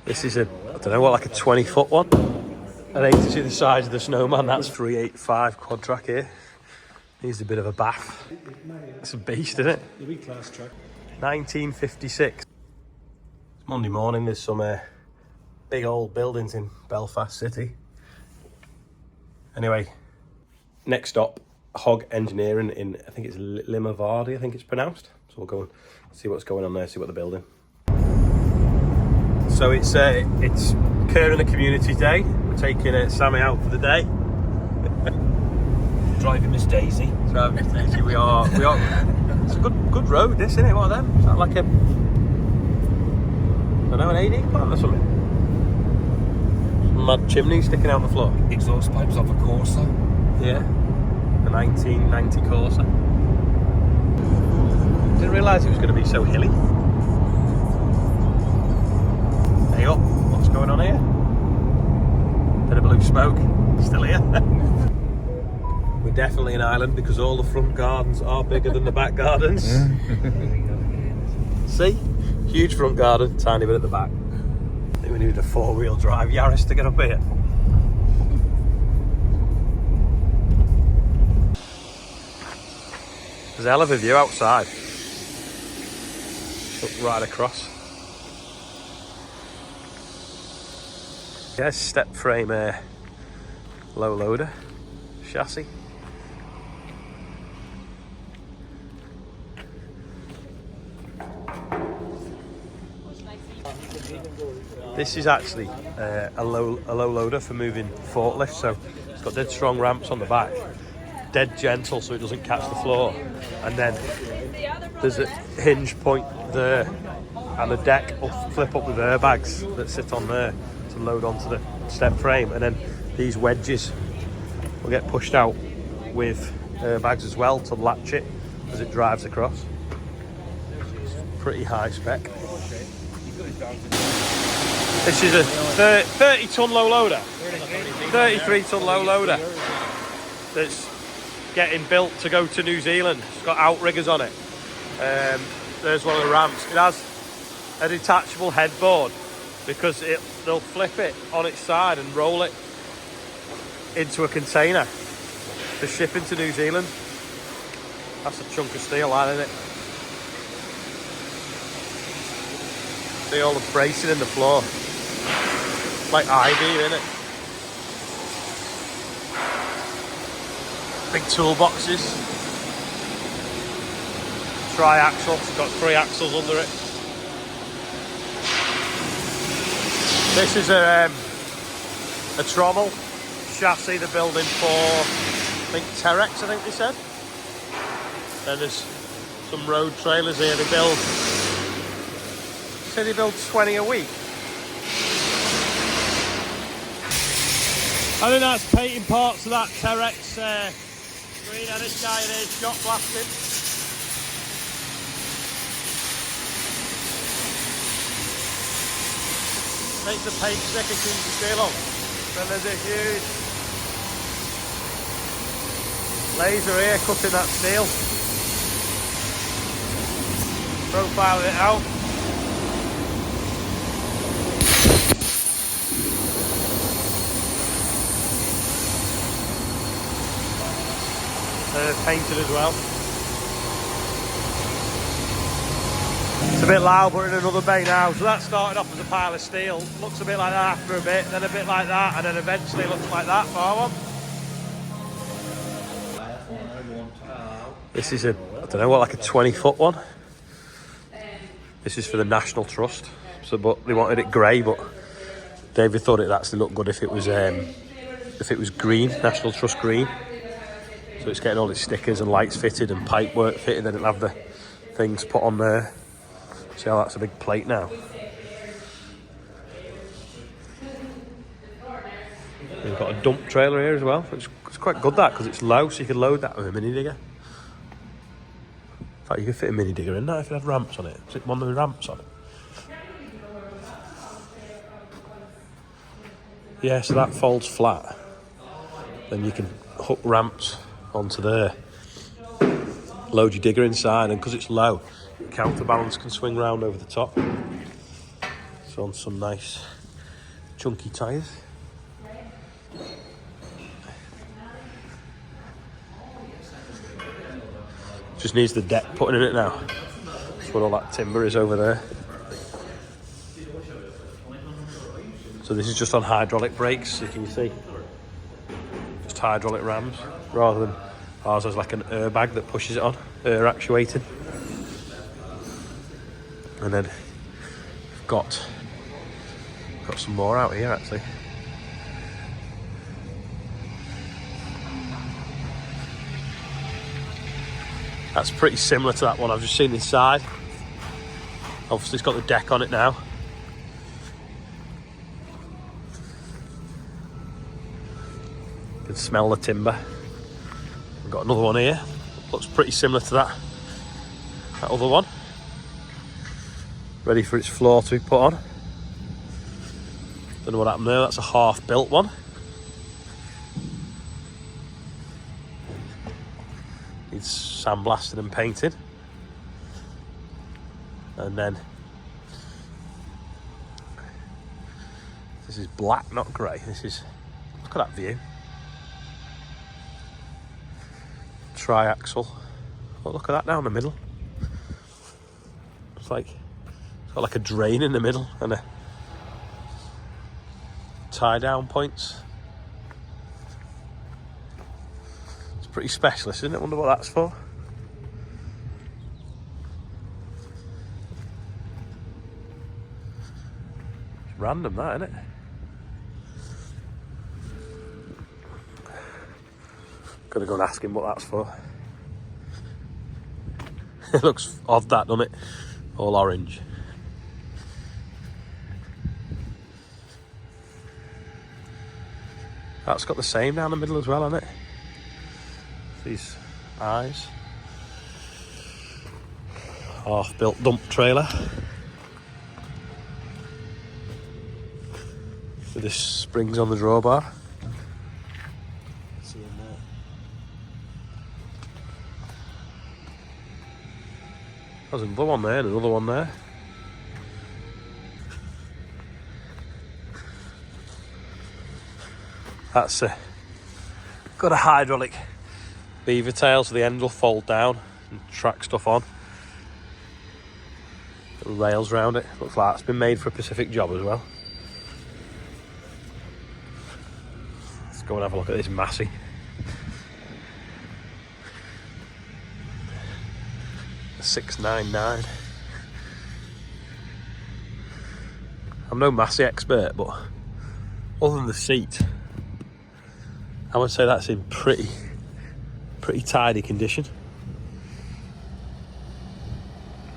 This is a, I don't know what, like a 20-foot one. I hate to see the size of the snowman. That's 385 quad track here. Needs a bit of a bath. It's a beast, isn't it? 1956. It's Monday morning. There's some big old buildings in Belfast City. Anyway, next stop, Hogg Engineering in, I think it's Limavady, I think it's pronounced. So we'll go and see what's going on there, see what they're building. So it's Kerr in the Community Day. We're taking Sammy out for the day. Driving Miss Daisy. Driving Miss Daisy, we are. It's a good road, this, isn't it? What are them? Is that like a, I don't know, an AD plant or something? Some mad chimney sticking out the floor. Exhaust pipes off a Corsa. Yeah, a 1990 Corsa. Didn't realise it was going to be so hilly. Hey up, what's going on here? Bit of blue smoke, still here. We're definitely in Ireland because all the front gardens are bigger than the back gardens. See? Huge front garden, tiny bit at the back. I think we need a 4-wheel drive Yaris to get up here. There's a hell of a view outside. Look right across. Yes, step frame low loader chassis. This is actually a low loader for moving forklifts, so it's got dead strong ramps on the back, dead gentle so it doesn't catch the floor, and then there's a hinge point there, and the deck will flip up with airbags that sit on there to load onto the step frame, and then these wedges will get pushed out with airbags as well to latch it as it drives across. It's pretty high spec. This is a 30-ton low loader, 33-ton low loader that's getting built to go to New Zealand. It's got outriggers on it. There's one of the ramps. It has a detachable headboard because they'll flip it on its side and roll it into a container to ship into New Zealand. That's a chunk of steel, that, isn't it? See all the bracing in the floor. Like ivy, isn't it? Big toolboxes. Tri-axle, it's got 3 axles under it. This is a trommel chassis they're building for, I think, Terex, I think they said. Then there's some road trailers here. They build 20 a week. I think that's painting parts of that Terex screen, and this guy here is shot blasting. Takes a paint stick and keeps the steel on. Then there's a huge laser here cutting that steel. Profiling it out. Painted as well. It's a bit loud, but in another bay now. So that started off as a pile of steel. Looks a bit like that after a bit, then a bit like that, and then eventually looks like that far one. This is a, I don't know what, like a 20-foot one. This is for the National Trust. So, but they wanted it grey, but David thought it'd actually look good if it was green, National Trust green. So it's getting all its stickers and lights fitted and pipe work fitted, then it'll have the things put on there. See how that's a big plate now. We've got a dump trailer here as well. It's quite good, that, because it's low, so you can load that with a mini digger. In fact, you could fit a mini digger in that if it had ramps on it. Is it one with ramps on it? Yeah, so that folds flat. Then you can hook ramps onto there, load your digger inside, and because it's low, your counterbalance can swing round over the top. It's on some nice chunky tyres. Just needs the deck putting in it now. That's what all that timber is over there. So this is just on hydraulic brakes, as you can see. Just hydraulic rams, rather than ours has like an airbag that pushes it on, air actuated. And then we've got some more out here actually. That's pretty similar to that one I've just seen inside. Obviously it's got the deck on it now. You can smell the timber. We've got another one here. Looks pretty similar to that other one. Ready for its floor to be put on. Don't know what happened there, that's a half built one. Needs sandblasted and painted. And then this is black, not grey. This is, look at that view. Triaxle. Oh, look at that down the middle. It's got like a drain in the middle and a tie down points. It's pretty specialist, isn't it? I wonder what that's for. It's random, that, isn't it? Gotta go and ask him what that's for. It looks odd, that, doesn't it? All orange. That's got the same down the middle as well, hasn't it? These eyes. Half-built dump trailer. With the springs on the drawbar. See in there. There's another one there and another one there. That's got a hydraulic beaver tail, so the end will fold down and track stuff on. Little rails around it. Looks like it's been made for a Pacific job as well. Let's go and have a look at this Massey. A 699. I'm no Massey expert, but other than the seat, I would say that's in pretty tidy condition.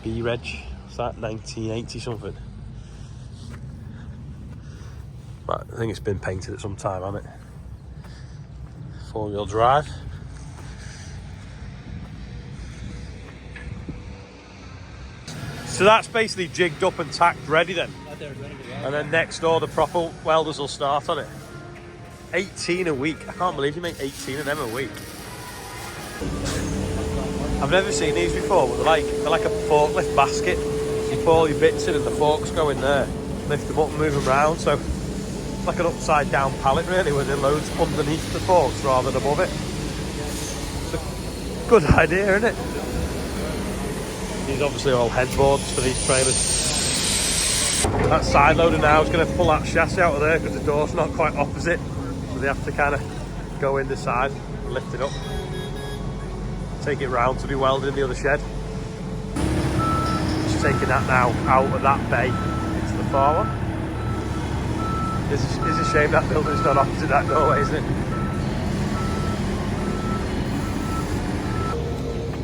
B-Reg, what's that, 1980 something? Right, I think it's been painted at some time, hasn't it? 4-wheel drive. So that's basically jigged up and tacked ready then. And then next door the proper welders will start on it. 18 a week. I can't believe you make 18 of them a week. I've never seen these before, but they're like a forklift basket. You put all your bits in and the forks go in there. Lift them up and move them around. So it's like an upside down pallet really, where there are loads underneath the forks rather than above it. It's a good idea, isn't it? These obviously are all headboards for these trailers. That side loader now is going to pull that chassis out of there because the door's not quite opposite. So they have to kind of go in the side, lift it up, take it round to be welded in the other shed. Just taking that now out of that bay into the far one. It's a shame that building's not opposite that doorway, isn't it?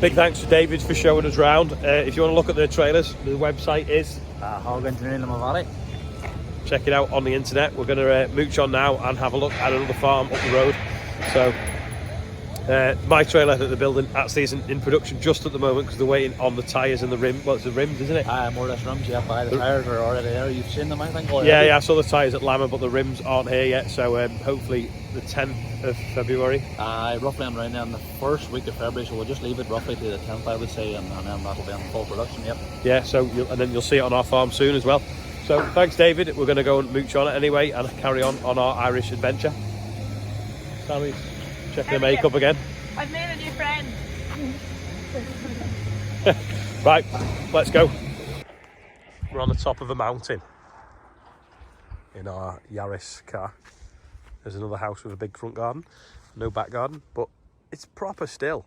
Big thanks to David for showing us round. If you want to look at their trailers, the website is Hogg Engineering in the Valley. Check it out on the internet. We're going to mooch on now and have a look at another farm up the road. So my trailer that they're building actually isn't in production just at the moment because they're waiting on the tyres and the rim. Well, it's the rims, isn't it? More or less rims, yeah. The tyres are already there. You've seen them, I think, already. Yeah, I saw the tyres at Lama, but the rims aren't here yet. So hopefully the 10th of February. Roughly I'm around in the first week of February, so we'll just leave it roughly to the 10th, I would say, and then that'll be in full production, yep. Yeah, so and then you'll see it on our farm soon as well. So thanks, David. We're going to go and mooch on it anyway and carry on our Irish adventure. Sammy's checking her makeup again. I've made a new friend. Right, let's go. We're on the top of a mountain in our Yaris car. There's another house with a big front garden, no back garden, but it's proper still.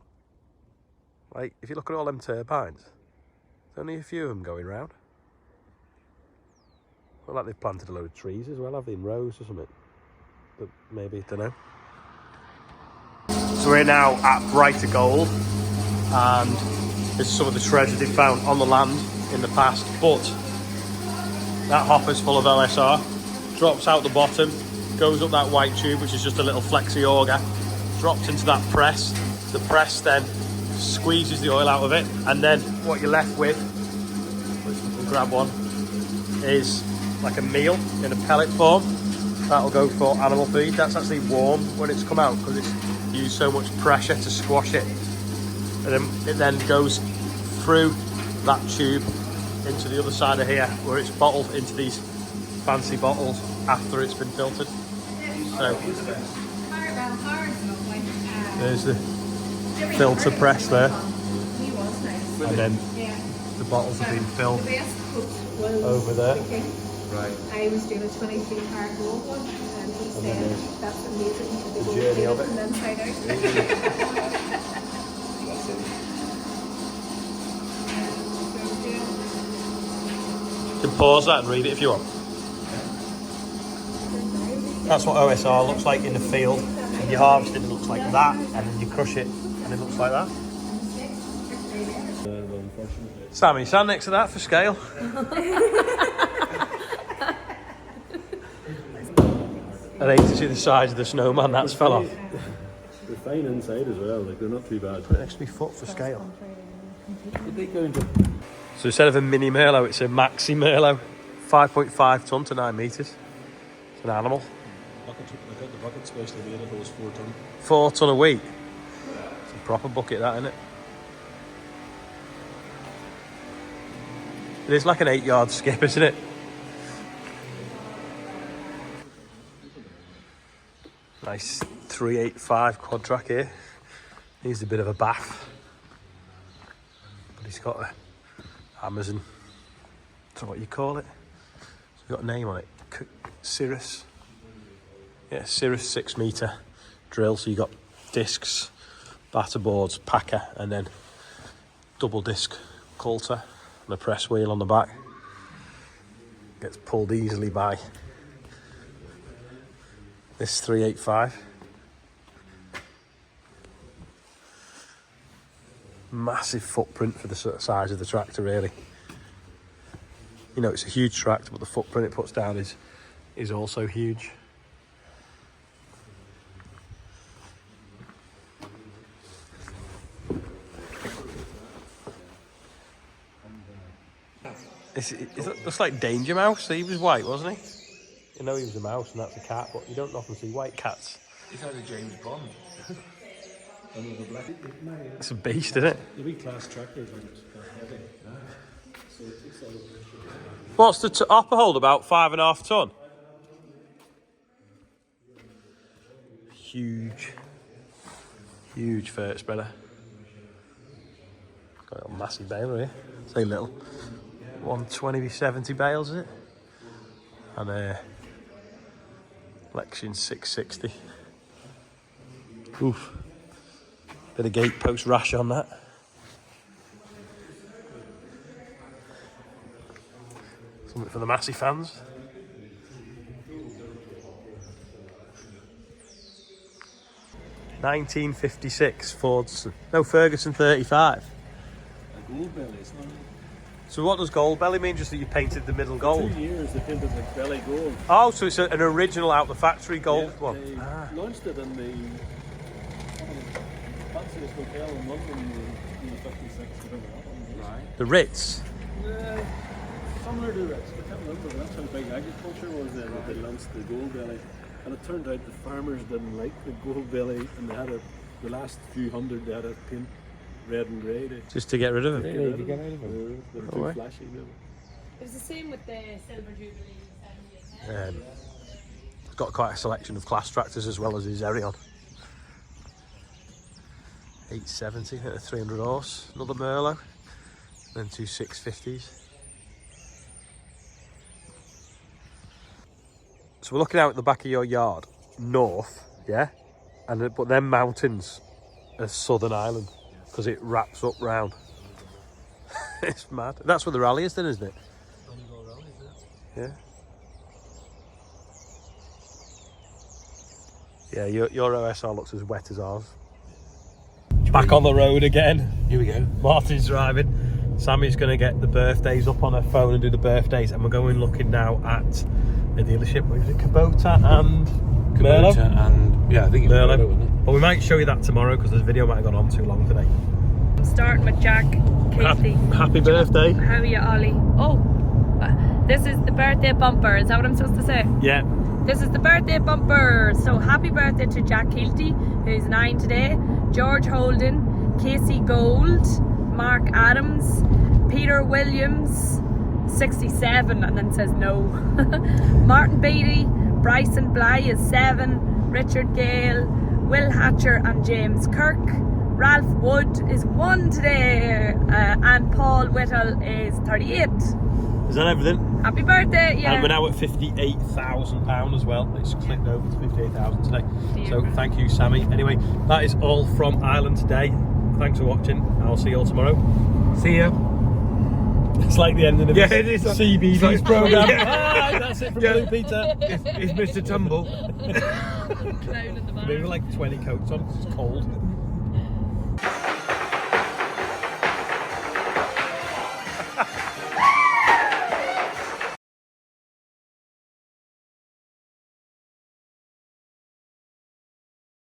Like, if you look at all them turbines, there's only a few of them going round. Not like they've planted a load of trees as well, have they, in rows or something? But maybe, don't know. So we're now at Broighter Gold, and this is some of the treasure they've found on the land in the past, but that hopper's full of OSR, drops out the bottom, goes up that white tube, which is just a little flexi auger, drops into that press. The press then squeezes the oil out of it, and then what you're left with, we'll grab one, is like a meal in a pellet form. That'll go for animal feed. That's actually warm when it's come out because it's used so much pressure to squash it. And then it then goes through that tube into the other side of here, where it's bottled into these fancy bottles after it's been filtered. So there's the filter press there, and then the bottles are being filled over there. Right. I was doing a 23-car gold one, and he said that's amazing. The journey of it. From inside out. You can pause that and read it if you want. That's what OSR looks like in the field. When you harvest it, it looks like that, and then you crush it, and it looks like that. Sammy, stand next to that for scale. I'd hate to see the size of the snowman that's fell off. They're fine inside as well, like they're not too bad. Put it next to my foot for scale. Did they go into... So instead of a mini Merlot, it's a maxi Merlot. 5.5 tonne to 9 metres. It's an animal. Look at the bucket space they made it was 4 tonne. 4 tonne a week. It's a proper bucket, that, isn't it? It is like an 8-yard skip, isn't it? Nice 385 quad track here. Needs a bit of a bath. But he's got a Amazon. That's what you call it. It's got a name on it. Cirrus. Yeah, Cirrus 6 metre drill. So you got discs, batter boards, packer, and then double disc coulter and a press wheel on the back. Gets pulled easily by this 385. Massive footprint for the sort of size of the tractor, really. You know, it's a huge tractor, but the footprint it puts down is also huge. It looks like Danger Mouse. He was white, wasn't he? You know he was a mouse and that's a cat, but you don't often see white cats. He's had a James Bond. It's a beast, isn't it? The wee class tractors aren't heavy. What's the upper hold? About 5.5 tonne? Huge fert spreader. Got a massive baler here. Say little. 120/70 bales, is it? And Lexion 660. Oof. Bit of gate post rash on that. Something for the Massey fans. (1956) Fordson. No, Ferguson 35. A gold belly, it's not. So what does gold belly mean? Just that you painted the middle gold? 2 years they painted the belly gold. Oh, so it's an original out the factory gold one. They launched it in the fanciest hotel in London in the 56. Right. The Ritz. Similar to Ritz, I can't remember. That's how big agriculture was then that they launched the gold belly. And it turned out the farmers didn't like the gold belly, and they had the last few hundred they had to paint red and grey. Just to get rid of it. They were too flashy. It was the same with the Silver Jubilee. He's got quite a selection of class tractors as well as his Erion. 870 at a 300 horse, another Merlot, then two 650s. So we're looking out at the back of your yard, north, yeah? But then mountains are Southern Ireland, because it wraps up round. It's mad. That's where the rally is then, isn't it? Yeah. Yeah, your OSR looks as wet as ours. Back on the road again. Here we go. Martin's driving. Sammy's going to get the birthdays up on her phone and do the birthdays. And we're going looking now at the dealership. What is it? Kubota and Merlot? And yeah, I think it's Merlot, wasn't it? But we might show you that tomorrow because the video might have gone on too long today. I'm starting with Jack Casey. Happy birthday. How are you, Ollie? Oh, this is the birthday bumper. Is that what I'm supposed to say? Yeah. This is the birthday bumper. So happy birthday to Jack Hilty, who's 9 today. George Holden, Casey Gold, Mark Adams, Peter Williams, 67, and then says no. Martin Beatty, Bryson Bly is 7, Richard Gale, Will Hatcher and James Kirk. Ralph Wood is 1 today, and Paul Whittle is 38. Is that everything? Happy birthday, yeah. And we're now at £58,000 as well. It's clicked over to 58,000 today. So thank you, Sammy. Anyway, that is all from Ireland today. Thanks for watching. I'll see you all tomorrow. See ya. It's like the ending of Yeah, the it is. CBBS programme. Yeah. Alright, that's it from Yeah. Blue Peter. It's Mr. Tumble. Clown in the back. Maybe like 20 coats on 'cause it's cold.